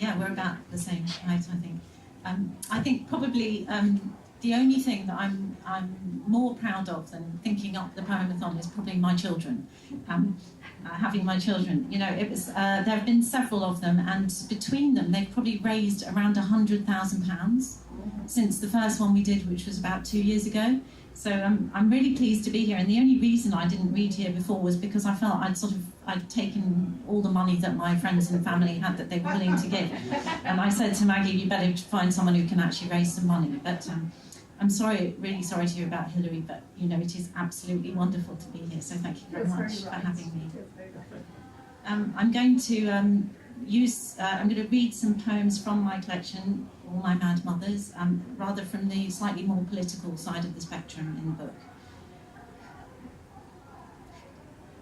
Yeah, we're about the same height, I think. I think probably the only thing that I'm more proud of than thinking up the Poem-a-thon is probably my children. Having my children, you know, it was there have been several of them, and between them they've probably raised around £100,000 since the first one we did, which was about 2 years ago. So I'm really pleased to be here, and the only reason I didn't read here before was because I felt I'd taken all the money that my friends and family had that they were willing to give, and I said to Maggie, you better find someone who can actually raise some money. But I'm sorry, really sorry to hear about Hilary, but you know, it is absolutely wonderful to be here, so thank you very much for having me. I'm going to I'm going to read some poems from my collection, All My Mad Mothers, rather from the slightly more political side of the spectrum in the book.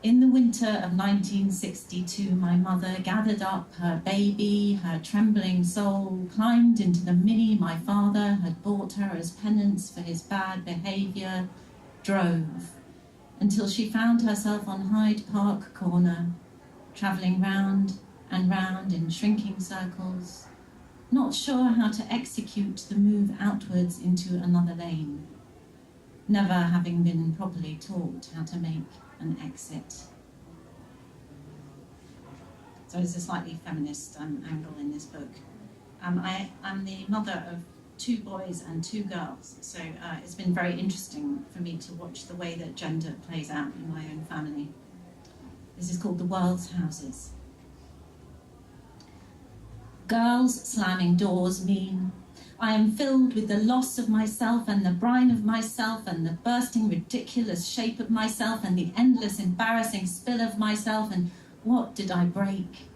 In the winter of 1962, my mother gathered up her baby, her trembling soul, climbed into the Mini my father had bought her as penance for his bad behaviour, drove, until she found herself on Hyde Park Corner, travelling round and round in shrinking circles, not sure how to execute the move outwards into another lane, never having been properly taught how to make an exit. So there's a slightly feminist angle in this book. I am the mother of 2 boys and 2 girls, so it's been very interesting for me to watch the way that gender plays out in my own family. This is called The World's Houses. Girls slamming doors mean I am filled with the loss of myself and the brine of myself and the bursting ridiculous shape of myself and the endless embarrassing spill of myself, and what did I break?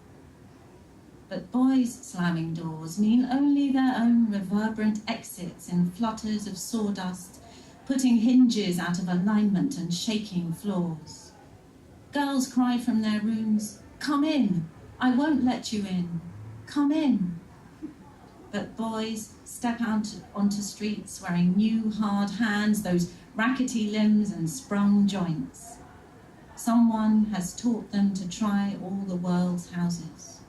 But boys slamming doors mean only their own reverberant exits in flutters of sawdust, putting hinges out of alignment and shaking floors. Girls cry from their rooms, come in, I won't let you in, come in. But boys step out onto streets wearing new hard hands, those rackety limbs and sprung joints. Someone has taught them to try all the world's houses.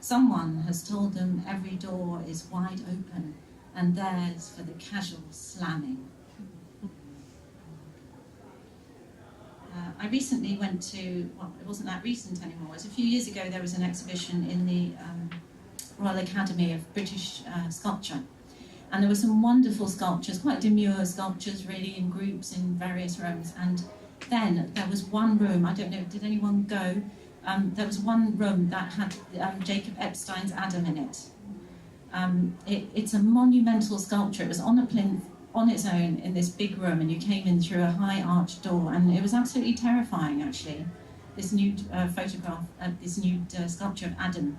Someone has told them every door is wide open and theirs for the casual slamming. I recently went to, well, it wasn't that recent anymore, it was a few years ago. There was an exhibition in the Royal Academy of British Sculpture, and there were some wonderful sculptures, quite demure sculptures really, in groups in various rooms. And then there was one room, I don't know, did anyone go? There was one room that had Jacob Epstein's Adam in it. It's a monumental sculpture. It was on a plinth on its own in this big room, and you came in through a high arched door, and it was absolutely terrifying, actually, this nude photograph of this nude sculpture of Adam.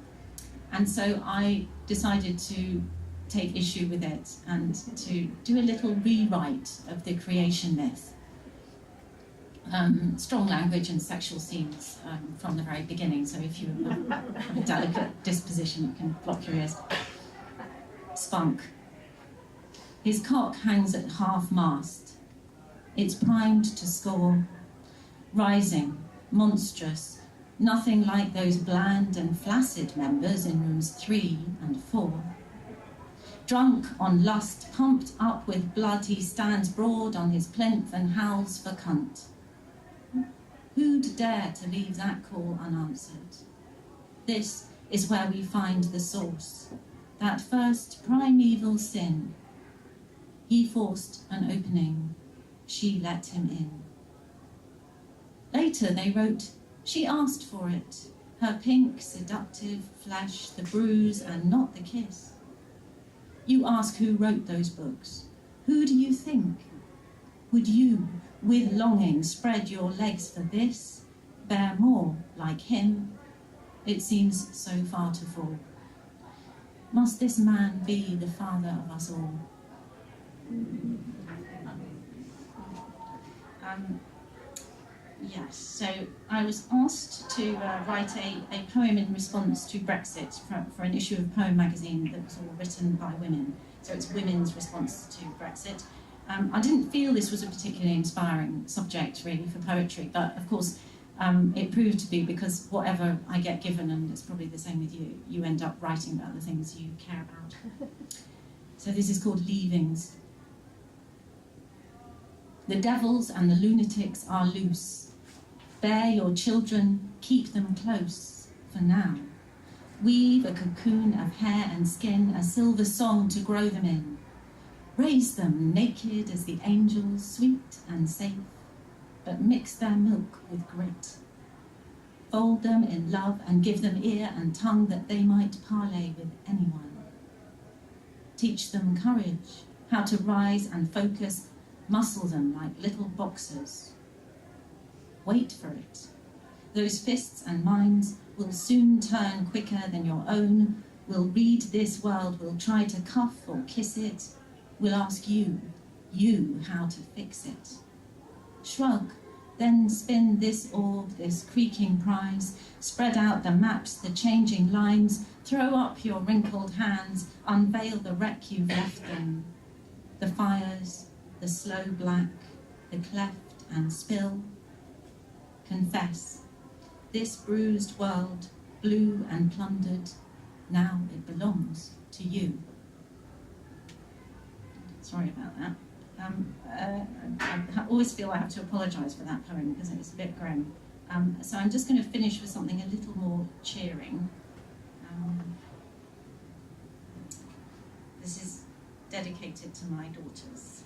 And so I decided to take issue with it and to do a little rewrite of the creation myth. Strong language and sexual scenes from the very beginning, so if you have a delicate disposition, you can block your ears. Spunk. His cock hangs at half-mast. It's primed to score. Rising, monstrous, nothing like those bland and flaccid members in rooms 3 and 4. Drunk on lust, pumped up with blood, he stands broad on his plinth and howls for cunt. Who'd dare to leave that call unanswered? This is where we find the source, that first primeval sin. He forced an opening, she let him in. Later they wrote, she asked for it, her pink, seductive flesh, the bruise and not the kiss. You ask who wrote those books. Who do you think? Would you, with longing, spread your legs for this, bear more like him? It seems so far to fall. Must this man be the father of us all? Yes, so I was asked to write a poem in response to Brexit for an issue of Poem magazine that was all written by women. So it's women's response to Brexit. I didn't feel this was a particularly inspiring subject really for poetry, but of course it proved to be, because whatever I get given, and it's probably the same with you, you end up writing about the things you care about. So this is called Leavings. The devils and the lunatics are loose. Bear your children, keep them close for now. Weave a cocoon of hair and skin, a silver song to grow them in. Raise them naked as the angels, sweet and safe, but mix their milk with grit. Fold them in love and give them ear and tongue that they might parley with anyone. Teach them courage, how to rise and focus, muscle them like little boxers. Wait for it. Those fists and minds will soon turn quicker than your own, will read this world, will try to cuff or kiss it, will ask you how to fix it. Shrug, then spin this orb, this creaking prize, spread out the maps, the changing lines, throw up your wrinkled hands, unveil the wreck you've left them. The fires, the slow black, the cleft and spill. Confess, this bruised world, blue and plundered, now it belongs to you. Sorry about that. I always feel I have to apologise for that poem because it's a bit grim. So I'm just going to finish with something a little more cheering. This is dedicated to my daughters.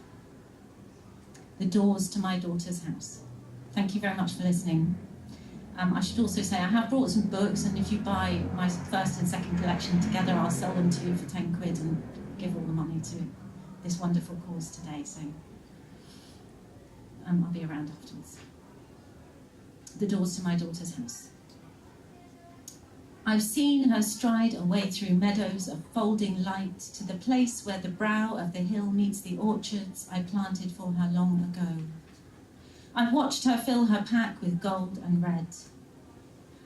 The doors to my daughter's house. Thank you very much for listening. I should also say I have brought some books, and if you buy my first and second collection together, I'll sell them to you for 10 quid and give all the money to this wonderful cause today. So I'll be around afterwards. The doors to my daughter's house. I've seen her stride away through meadows of folding light to the place where the brow of the hill meets the orchards I planted for her long ago. I've watched her fill her pack with gold and red.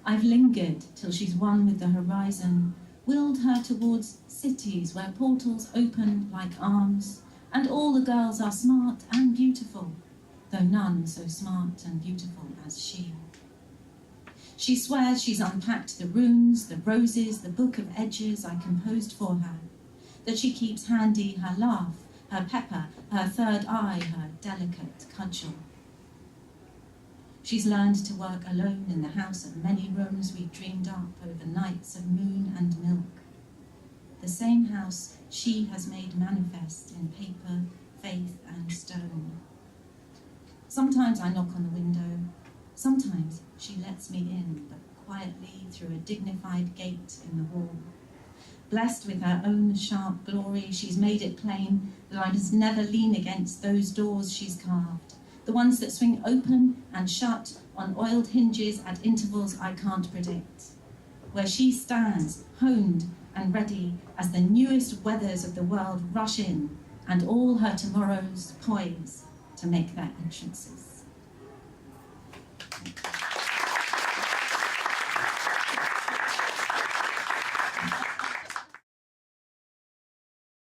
I've lingered till she's one with the horizon, willed her towards cities where portals open like arms, and all the girls are smart and beautiful, though none so smart and beautiful as she. She swears she's unpacked the runes, the roses, the book of edges I composed for her, that she keeps handy her laugh, her pepper, her third eye, her delicate cudgel. She's learned to work alone in the house of many rooms we dreamed up over nights of moon and milk. The same house she has made manifest in paper, faith and stone. Sometimes I knock on the window, sometimes she lets me in, but quietly through a dignified gate in the wall. Blessed with her own sharp glory, she's made it plain that I must never lean against those doors she's carved, the ones that swing open and shut on oiled hinges at intervals I can't predict, where she stands, honed and ready as the newest weathers of the world rush in and all her tomorrows poise to make their entrances. Thank you.